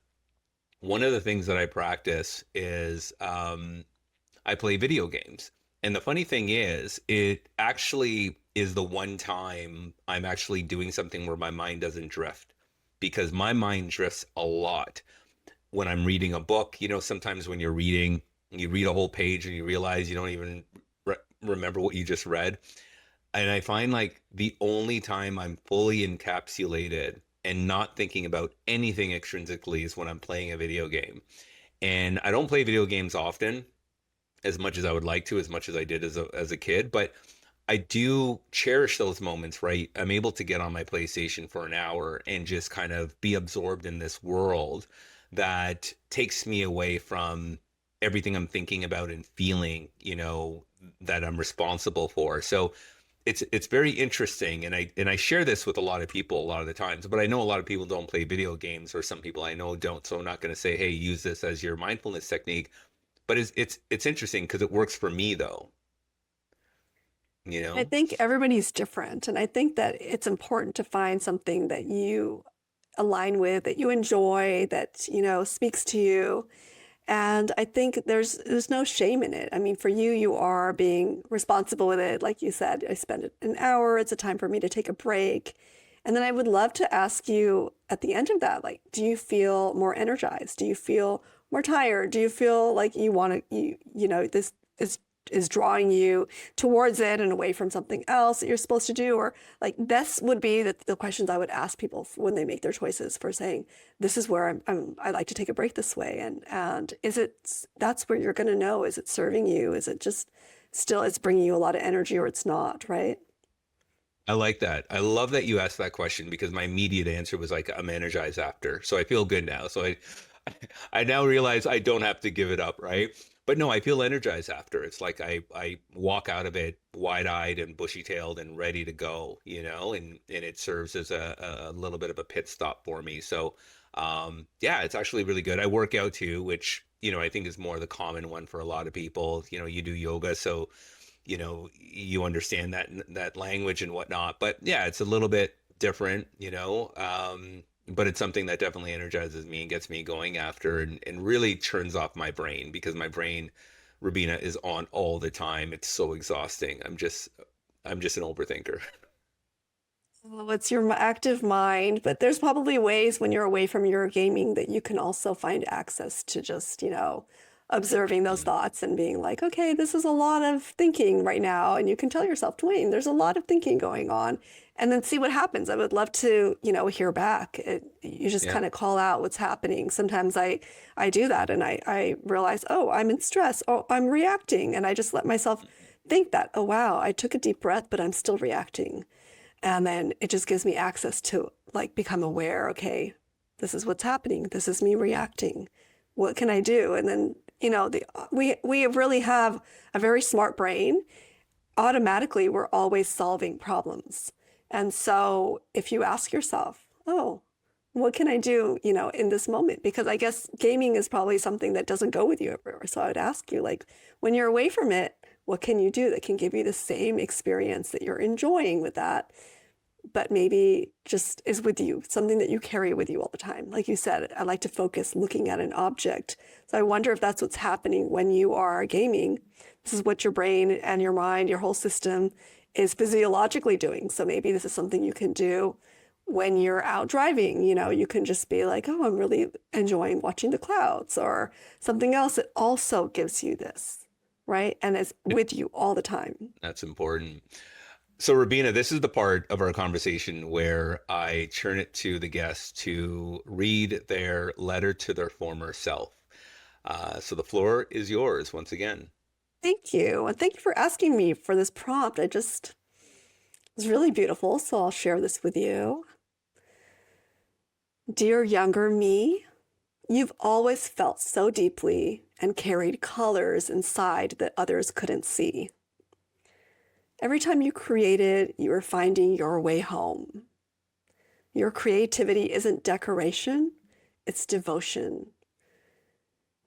one of the things that I practice is I play video games. And the funny thing is, it actually is the one time I'm actually doing something where my mind doesn't drift because my mind drifts a lot when I'm reading a book. Sometimes when you're reading, you read a whole page and you realize you don't even remember what you just read. And I find like the only time I'm fully encapsulated and not thinking about anything extrinsically is when I'm playing a video game. And I don't play video games often as much as I would like to, as much as I did as a kid, but I do cherish those moments, right? I'm able to get on my PlayStation for an hour and just kind of be absorbed in this world that takes me away from everything I'm thinking about and feeling, that I'm responsible for. So it's very interesting, and I share this with a lot of people a lot of the times, but I know a lot of people don't play video games, or some people I know don't. So I'm not going to say, hey, use this as your mindfulness technique. But it's interesting because it works for me though, you I know? think everybody's different. And I think that it's important to find something that you align with, that you enjoy, that, speaks to you. And I think there's no shame in it. I mean, for you, you are being responsible with it. Like you said, I spend an hour. It's a time for me to take a break. And then I would love to ask you at the end of that, like, do you feel more energized? Do you feel more tired? Do you feel like you want to, this is drawing you towards it and away from something else that you're supposed to do? Or like, this would be the questions I would ask people when they make their choices for saying, this is where I like to take a break this way. And that's where you're going to know, is it serving you? Is it just still, it's bringing you a lot of energy, or it's not, right? I like that. I love that you asked that question because my immediate answer was like, I'm energized after. So I feel good now. So I now realize I don't have to give it up, right? But no, I feel energized after. It's like I walk out of it wide-eyed and bushy-tailed and ready to go, and it serves as a little bit of a pit stop for me. So yeah, it's actually really good. I work out too, which, I think is more the common one for a lot of people. You do yoga, so you understand that language and whatnot. But yeah, it's a little bit different, but it's something that definitely energizes me and gets me going after, and really turns off my brain because my brain, Rubina, is on all the time. It's so exhausting. I'm just an overthinker. Well, it's your active mind, but there's probably ways when you're away from your gaming that you can also find access to just, observing those Mm. thoughts and being like, okay, this is a lot of thinking right now. And you can tell yourself, Dwayne, there's a lot of thinking going on. And then see what happens. I would love to, hear back. You just Yeah. kind of call out what's happening. Sometimes I do that and I realize, oh, I'm in stress. Oh, I'm reacting. And I just let myself think that, oh, wow, I took a deep breath, but I'm still reacting. And then it just gives me access to like become aware, okay, this is what's happening. This is me reacting. What can I do? And then, we really have a very smart brain. Automatically, we're always solving problems. And so if you ask yourself, oh, what can I do, in this moment? Because I guess gaming is probably something that doesn't go with you everywhere. So I would ask you, like, when you're away from it, what can you do that can give you the same experience that you're enjoying with that, but maybe just is with you, something that you carry with you all the time? Like you said, I like to focus looking at an object. So I wonder if that's what's happening when you are gaming. This is what your brain and your mind, your whole system is physiologically doing. So maybe this is something you can do when you're out driving. You can just be like, oh, I'm really enjoying watching the clouds, or something else that also gives you this, right? And is with you all the time. That's important. So, Rubina, this is the part of our conversation where I turn it to the guests to read their letter to their former self. So the floor is yours once again. Thank you. And thank you for asking me for this prompt. It was really beautiful. So I'll share this with you. Dear younger me, you've always felt so deeply and carried colors inside that others couldn't see. Every time you created, you were finding your way home. Your creativity isn't decoration, it's devotion.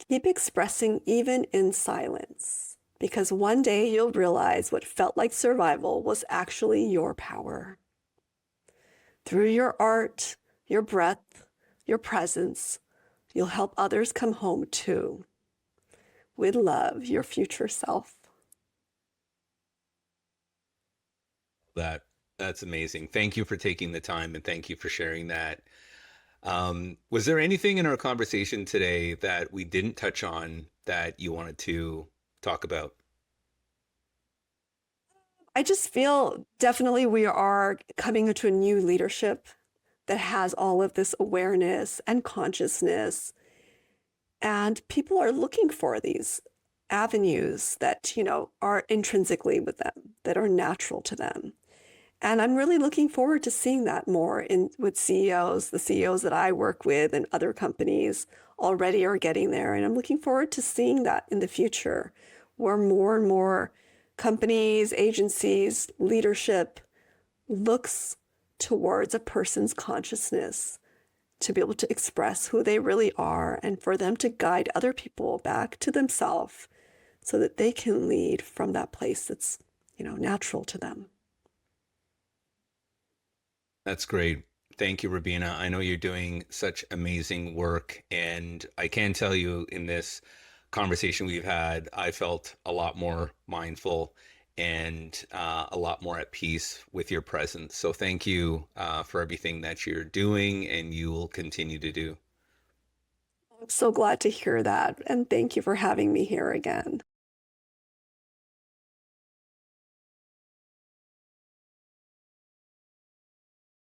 Keep expressing even in silence, because one day you'll realize what felt like survival was actually your power. Through your art, your breath, your presence, you'll help others come home too. With love, your future self. That that's amazing. Thank you for taking the time and thank you for sharing that. Was there anything in our conversation today that we didn't touch on that you wanted to talk about? I just feel definitely we are coming into a new leadership that has all of this awareness and consciousness. And people are looking for these avenues that, are intrinsically with them, that are natural to them. And I'm really looking forward to seeing that more in with CEOs. The CEOs that I work with and other companies already are getting there. And I'm looking forward to seeing that in the future, where more and more companies, agencies, leadership looks towards a person's consciousness to be able to express who they really are and for them to guide other people back to themselves so that they can lead from that place that's, natural to them. That's great. Thank you, Rabina. I know you're doing such amazing work, and I can tell you in this conversation we've had, I felt a lot more mindful and a lot more at peace with your presence. So thank you for everything that you're doing and you will continue to do. I'm so glad to hear that. And thank you for having me here again.